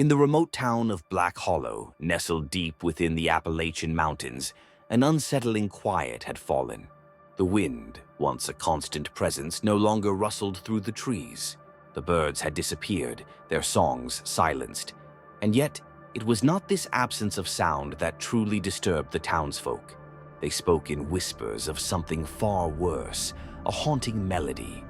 In the remote town of Black Hollow, nestled deep within the Appalachian Mountains, an unsettling quiet had fallen. The wind, once a constant presence, no longer rustled through the trees. The birds had disappeared, their songs silenced. And yet, it was not this absence of sound that truly disturbed the townsfolk. They spoke in whispers of something far worse, a haunting melody,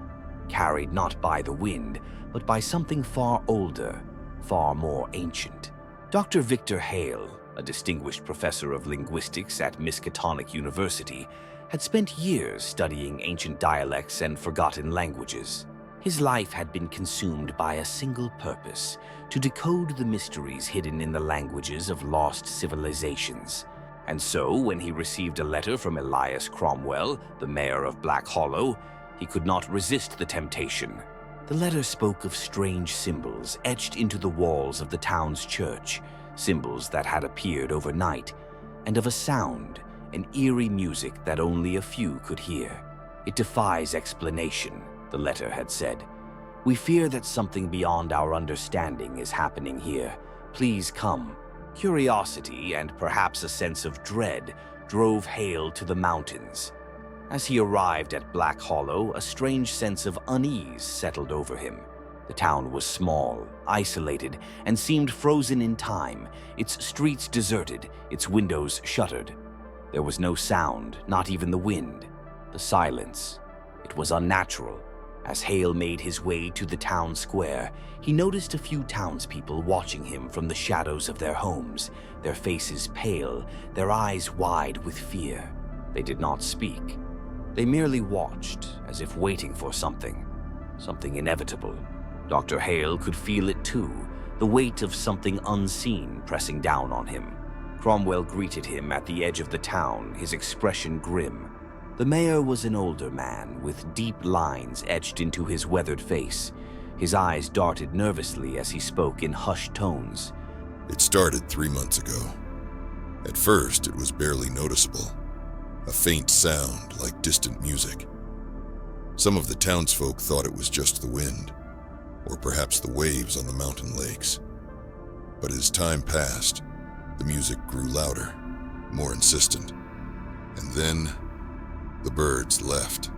carried not by the wind, but by something far older, far more ancient. Dr. Victor Hale, a distinguished professor of linguistics at Miskatonic University, had spent years studying ancient dialects and forgotten languages. His life had been consumed by a single purpose: to decode the mysteries hidden in the languages of lost civilizations. And so, when he received a letter from Elias Cromwell, the mayor of Black Hollow, he could not resist the temptation. The letter spoke of strange symbols etched into the walls of the town's church, symbols that had appeared overnight, and of a sound, an eerie music that only a few could hear. "It defies explanation," the letter had said. "We fear that something beyond our understanding is happening here. Please come." Curiosity and perhaps a sense of dread drove Hale to the mountains. As he arrived at Black Hollow, a strange sense of unease settled over him. The town was small, isolated, and seemed frozen in time, its streets deserted, its windows shuttered. There was no sound, not even the wind. The silence. It was unnatural. As Hale made his way to the town square, he noticed a few townspeople watching him from the shadows of their homes, their faces pale, their eyes wide with fear. They did not speak. They merely watched, as if waiting for something inevitable. Dr. Hale could feel it too, the weight of something unseen pressing down on him. Cromwell greeted him at the edge of the town, his expression grim. The mayor was an older man with deep lines etched into his weathered face. His eyes darted nervously as he spoke in hushed tones. "It started 3 months ago. At first, it was barely noticeable. A faint sound like distant music. Some of the townsfolk thought it was just the wind, or perhaps the waves on the mountain lakes. But as time passed, the music grew louder, more insistent. And then, the birds left.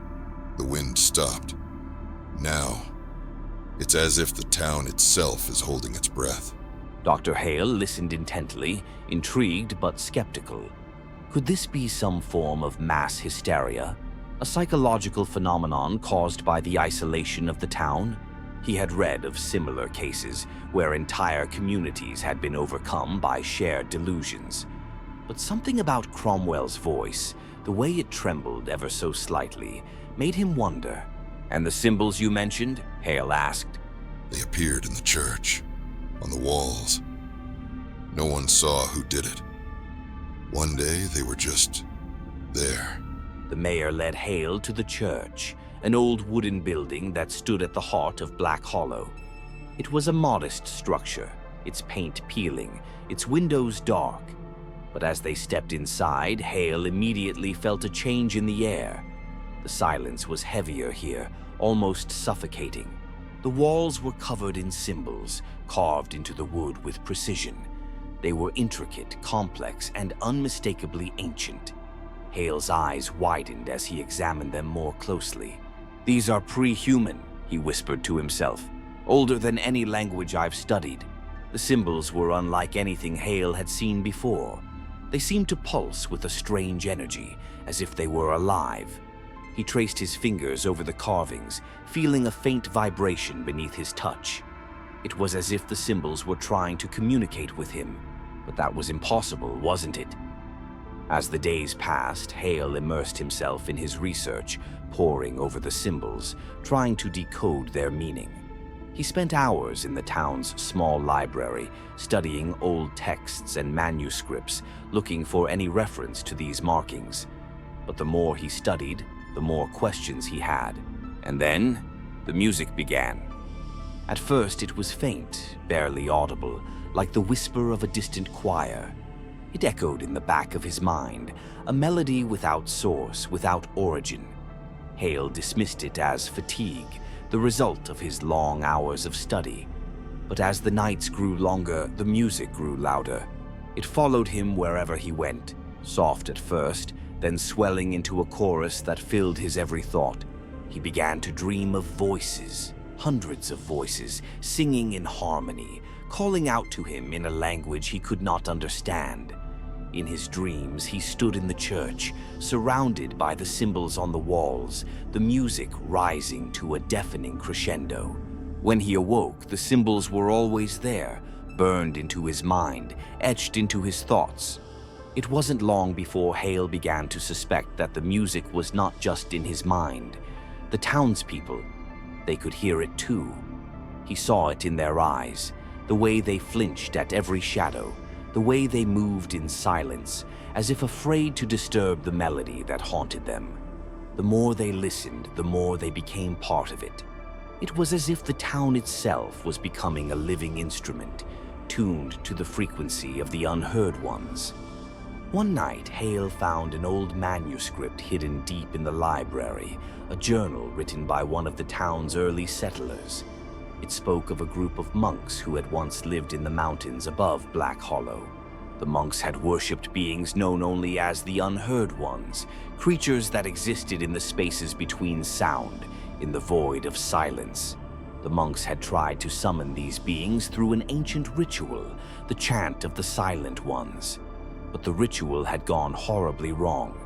The wind stopped. Now, it's as if the town itself is holding its breath." Dr. Hale listened intently, intrigued but skeptical. Could this be some form of mass hysteria, a psychological phenomenon caused by the isolation of the town? He had read of similar cases where entire communities had been overcome by shared delusions. But something about Cromwell's voice, the way it trembled ever so slightly, made him wonder. "And the symbols you mentioned?" Hale asked. "They appeared in the church, on the walls. No one saw who did it. One day, they were just there." The mayor led Hale to the church, an old wooden building that stood at the heart of Black Hollow. It was a modest structure, its paint peeling, its windows dark. But as they stepped inside, Hale immediately felt a change in the air. The silence was heavier here, almost suffocating. The walls were covered in symbols, carved into the wood with precision. They were intricate, complex, and unmistakably ancient. Hale's eyes widened as he examined them more closely. "These are pre-human," he whispered to himself, "older than any language I've studied." The symbols were unlike anything Hale had seen before. They seemed to pulse with a strange energy, as if they were alive. He traced his fingers over the carvings, feeling a faint vibration beneath his touch. It was as if the symbols were trying to communicate with him, but that was impossible, wasn't it? As the days passed, Hale immersed himself in his research, poring over the symbols, trying to decode their meaning. He spent hours in the town's small library, studying old texts and manuscripts, looking for any reference to these markings. But the more he studied, the more questions he had. And then, the music began. At first, it was faint, barely audible, like the whisper of a distant choir. It echoed in the back of his mind, a melody without source, without origin. Hale dismissed it as fatigue, the result of his long hours of study. But as the nights grew longer, the music grew louder. It followed him wherever he went, soft at first, then swelling into a chorus that filled his every thought. He began to dream of voices, hundreds of voices, singing in harmony, calling out to him in a language he could not understand. In his dreams, he stood in the church, surrounded by the symbols on the walls, the music rising to a deafening crescendo. When he awoke, the symbols were always there, burned into his mind, etched into his thoughts. It wasn't long before Hale began to suspect that the music was not just in his mind. The townspeople, they could hear it too. He saw it in their eyes, the way they flinched at every shadow, the way they moved in silence, as if afraid to disturb the melody that haunted them. The more they listened, the more they became part of it. It was as if the town itself was becoming a living instrument, tuned to the frequency of the unheard ones. One night, Hale found an old manuscript hidden deep in the library, a journal written by one of the town's early settlers. It spoke of a group of monks who had once lived in the mountains above Black Hollow. The monks had worshipped beings known only as the Unheard Ones, creatures that existed in the spaces between sound, in the void of silence. The monks had tried to summon these beings through an ancient ritual, the chant of the Silent Ones. But the ritual had gone horribly wrong.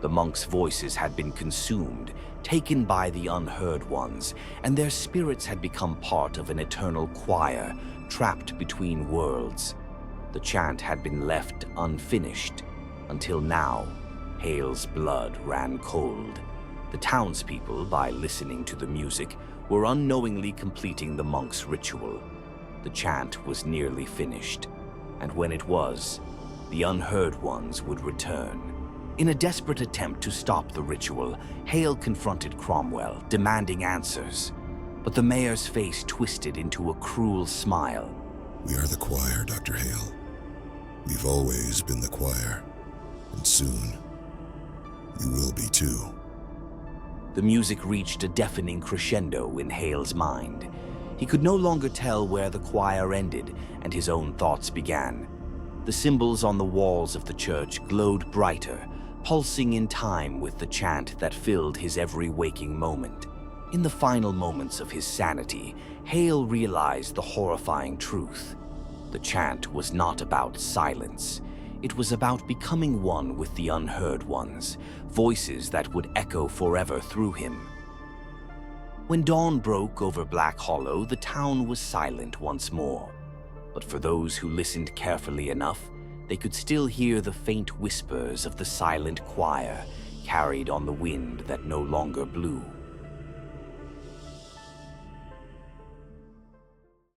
The monks' voices had been consumed, taken by the Unheard Ones, and their spirits had become part of an eternal choir, trapped between worlds. The chant had been left unfinished, until now. Hale's blood ran cold. The townspeople, by listening to the music, were unknowingly completing the monks' ritual. The chant was nearly finished, and when it was, the Unheard Ones would return. In a desperate attempt to stop the ritual, Hale confronted Cromwell, demanding answers. But the mayor's face twisted into a cruel smile. We are the choir, Dr. Hale. We've always been the choir, and soon, you will be too. The music reached a deafening crescendo in Hale's mind. He could no longer tell where the choir ended and his own thoughts began. The symbols on the walls of the church glowed brighter, pulsing in time with the chant that filled his every waking moment. In the final moments of his sanity, Hale realized the horrifying truth. The chant was not about silence. It was about becoming one with the Unheard Ones, voices that would echo forever through him. When dawn broke over Black Hollow, the town was silent once more. But for those who listened carefully enough, they could still hear the faint whispers of the silent choir carried on the wind that no longer blew.